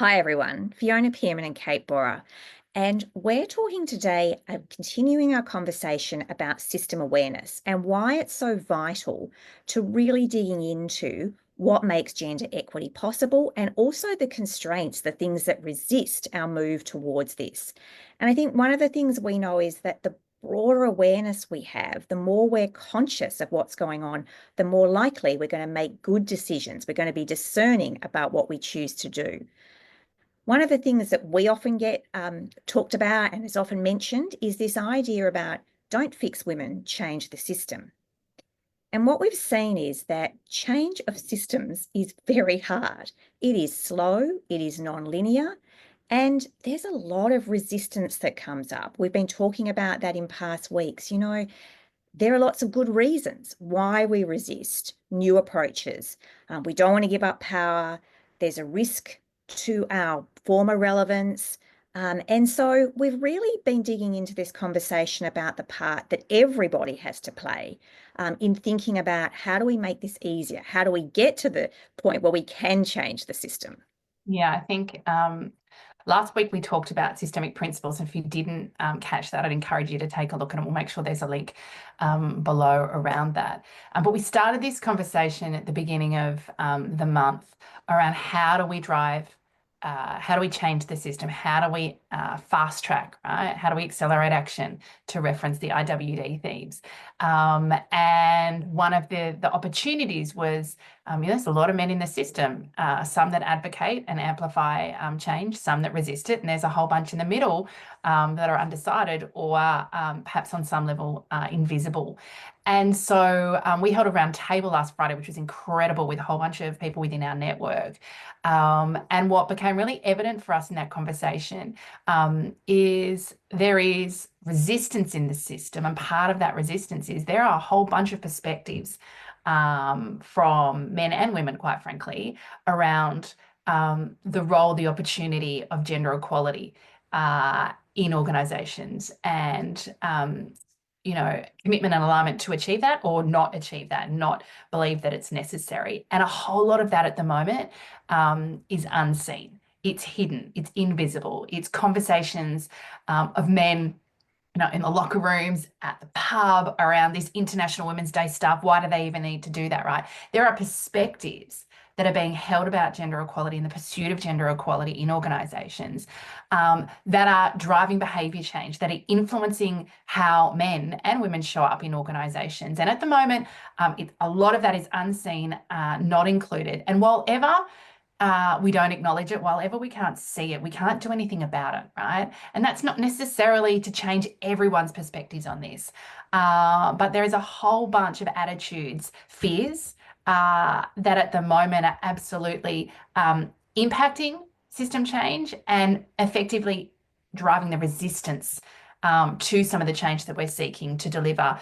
Hi everyone, Fiona Pearman and Kate Borah, and we're talking today, continuing our conversation about system awareness and why it's so vital to really digging into what makes gender equity possible and also the constraints, the things that resist our move towards this. And I think one of the things we know is that the broader awareness we have, the more we're conscious of what's going on, the more likely we're going to make good decisions. We're going to be discerning about what we choose to do. One of the things that we often get talked about and is often mentioned is this idea about don't fix women, change the system. And what we've seen is that change of systems is very hard. It is slow, it is non-linear, and there's a lot of resistance that comes up. We've been talking about that in past weeks. There are lots of good reasons why we resist new approaches. We don't want to give up power. There's a risk to our former relevance. And so we've really been digging into this conversation about the part that everybody has to play in thinking about how do we make this easier? How do we get to the point where we can change the system? Yeah, I think last week we talked about systemic principles. And if you didn't catch that, I'd encourage you to take a look, and we'll make sure there's a link below around that. But we started this conversation at the beginning of the month around how do we change the system? How do we fast track, right? How do we accelerate action, to reference the IWD themes? And one of the opportunities was, there's a lot of men in the system, some that advocate and amplify change, some that resist it, and there's a whole bunch in the middle that are undecided or perhaps on some level invisible. And so we held a round table last Friday, which was incredible, with a whole bunch of people within our network. And what became really evident for us in that conversation is there is resistance in the system. And part of that resistance is there are a whole bunch of perspectives from men and women, quite frankly, around the role, the opportunity of gender equality in organisations, and commitment and alignment to achieve that or not achieve that, not believe that it's necessary. And a whole lot of that at the moment is unseen. It's hidden, it's invisible. It's conversations of men, in the locker rooms, at the pub, around this International Women's Day stuff. Why do they even need to do that, right? There are perspectives that are being held about gender equality and the pursuit of gender equality in organisations that are driving behaviour change, that are influencing how men and women show up in organisations. And at the moment, a lot of that is unseen, not included. And while ever we don't acknowledge it, while ever we can't see it, we can't do anything about it, right? And that's not necessarily to change everyone's perspectives on this, but there is a whole bunch of attitudes, fears, that at the moment are absolutely impacting system change and effectively driving the resistance to some of the change that we're seeking to deliver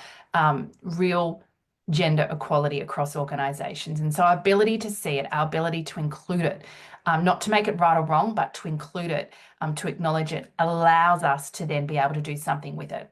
real gender equality across organisations. And so our ability to see it, our ability to include it, not to make it right or wrong, but to include it, to acknowledge it, allows us to then be able to do something with it.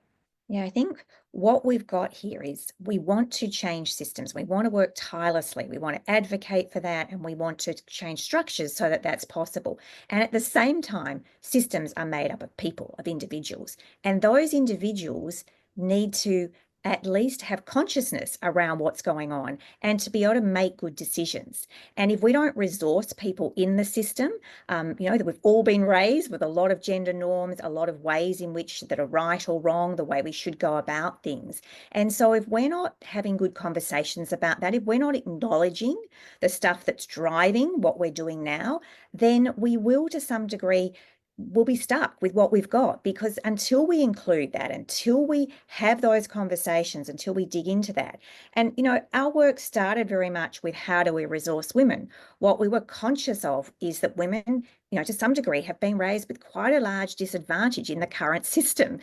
Yeah, I think what we've got here is we want to change systems. We want to work tirelessly. We want to advocate for that, and we want to change structures so that that's possible. And at the same time, systems are made up of people, of individuals, and those individuals need to at least have consciousness around what's going on and to be able to make good decisions. And if we don't resource people in the system, that we've all been raised with a lot of gender norms, a lot of ways in which that are right or wrong, the way we should go about things. And so if we're not having good conversations about that, if we're not acknowledging the stuff that's driving what we're doing now, then we will, to some degree, we'll be stuck with what we've got, because until we include that, until we have those conversations, until we dig into that. And, our work started very much with how do we resource women? What we were conscious of is that women, to some degree, have been raised with quite a large disadvantage in the current system.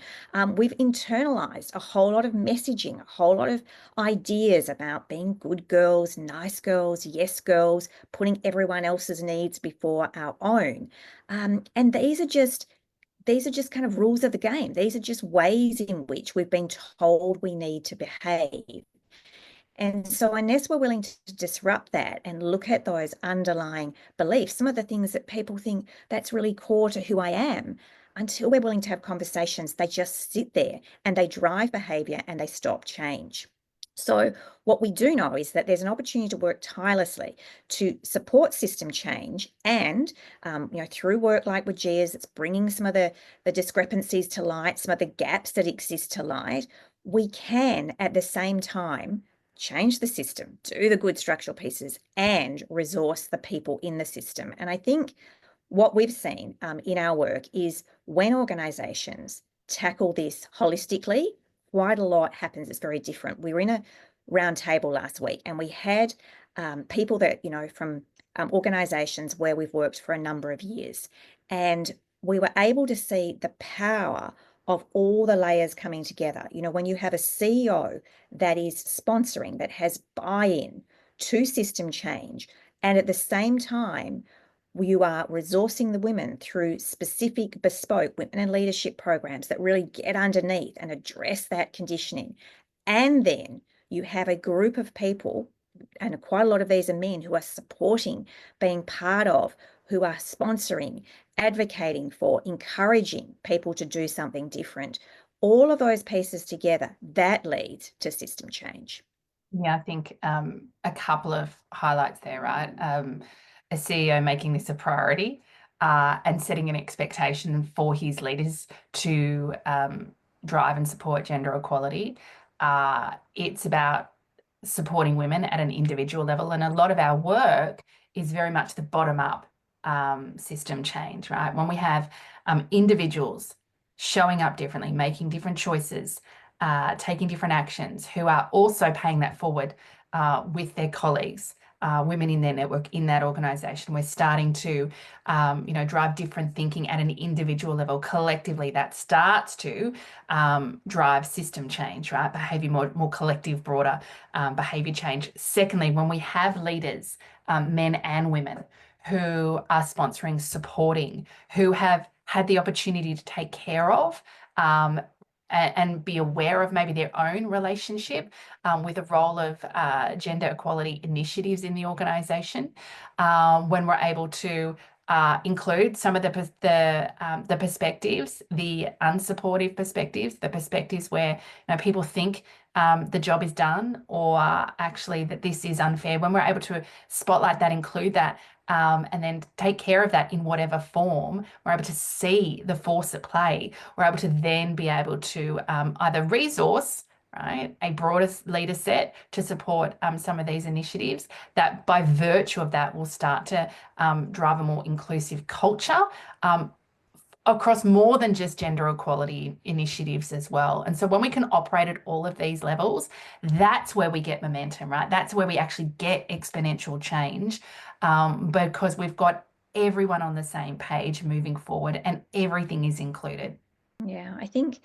We've internalized a whole lot of messaging, a whole lot of ideas about being good girls, nice girls, yes girls, putting everyone else's needs before our own. And these are just kind of rules of the game. These are just ways in which we've been told we need to behave. And so unless we're willing to disrupt that and look at those underlying beliefs, some of the things that people think that's really core to who I am, until we're willing to have conversations, they just sit there and they drive behavior and they stop change. So what we do know is that there's an opportunity to work tirelessly to support system change, and through work like with Gia's, it's bringing some of the discrepancies to light, some of the gaps that exist to light. We can at the same time change the system, do the good structural pieces, and resource the people in the system. And I think what we've seen in our work is when organizations tackle this holistically, quite a lot happens. It's very different. We were in a round table last week and we had people that, from organizations where we've worked for a number of years. And we were able to see the power of all the layers coming together. When you have a CEO that is sponsoring, that has buy-in to system change, and at the same time, you are resourcing the women through specific bespoke women in leadership programs that really get underneath and address that conditioning. And then you have a group of people, and quite a lot of these are men, who are supporting, being part of, who are sponsoring, advocating for, encouraging people to do something different. All of those pieces together, that leads to system change. Yeah, I think a couple of highlights there, right? A CEO making this a priority and setting an expectation for his leaders to drive and support gender equality. It's about supporting women at an individual level. And a lot of our work is very much the bottom-up system change, right? When we have individuals showing up differently, making different choices, taking different actions, who are also paying that forward with their colleagues, women in their network, in that organization. We're starting to, drive different thinking at an individual level. Collectively, that starts to drive system change, right? Behavior, more collective, broader behavior change. Secondly, when we have leaders, men and women, who are sponsoring, supporting, who have had the opportunity to take care of and be aware of maybe their own relationship with the role of gender equality initiatives in the organisation, when we're able to include some of the perspectives, the unsupportive perspectives, the perspectives where people think the job is done, or actually that this is unfair. When we're able to spotlight that, include that, and then take care of that in whatever form, we're able to see the force at play. We're able to then be able to either resource, right, a broader leader set to support some of these initiatives that by virtue of that will start to drive a more inclusive culture across more than just gender equality initiatives as well. And so when we can operate at all of these levels, that's where we get momentum, right? That's where we actually get exponential change, because we've got everyone on the same page moving forward and everything is included. Yeah, I think,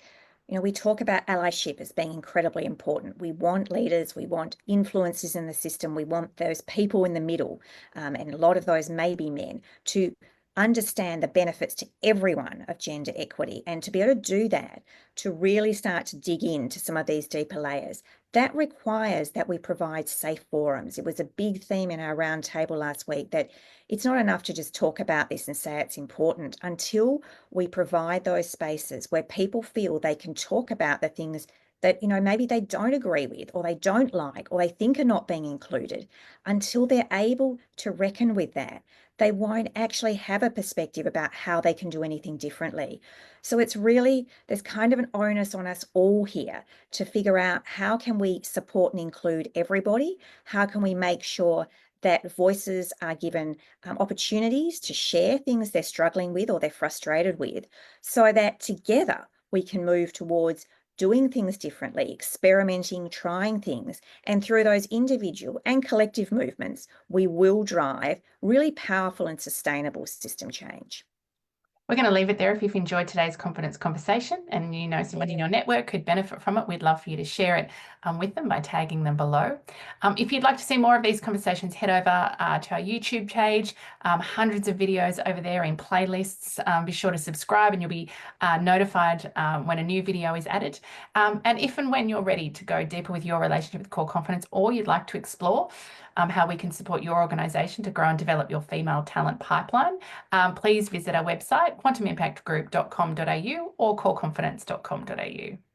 we talk about allyship as being incredibly important. We want leaders, we want influencers in the system, we want those people in the middle, and a lot of those may be men, to understand the benefits to everyone of gender equity. And to be able to do that, to really start to dig into some of these deeper layers, that requires that we provide safe forums. It was a big theme in our roundtable last week that it's not enough to just talk about this and say it's important. Until we provide those spaces where people feel they can talk about the things that maybe they don't agree with, or they don't like, or they think are not being included, until they're able to reckon with that, they won't actually have a perspective about how they can do anything differently. So it's really, there's kind of an onus on us all here to figure out, how can we support and include everybody? How can we make sure that voices are given opportunities to share things they're struggling with or they're frustrated with, so that together we can move towards doing things differently, experimenting, trying things. And through those individual and collective movements, we will drive really powerful and sustainable system change. We're going to leave it there. If you've enjoyed today's confidence conversation and you know someone in your network could benefit from it, we'd love for you to share it with them by tagging them below. If you'd like to see more of these conversations, head over to our YouTube page. Hundreds of videos over there in playlists. Be sure to subscribe and you'll be notified when a new video is added. And if and when you're ready to go deeper with your relationship with core confidence, or you'd like to explore how we can support your organisation to grow and develop your female talent pipeline, please visit our website, quantumimpactgroup.com.au or coreconfidence.com.au.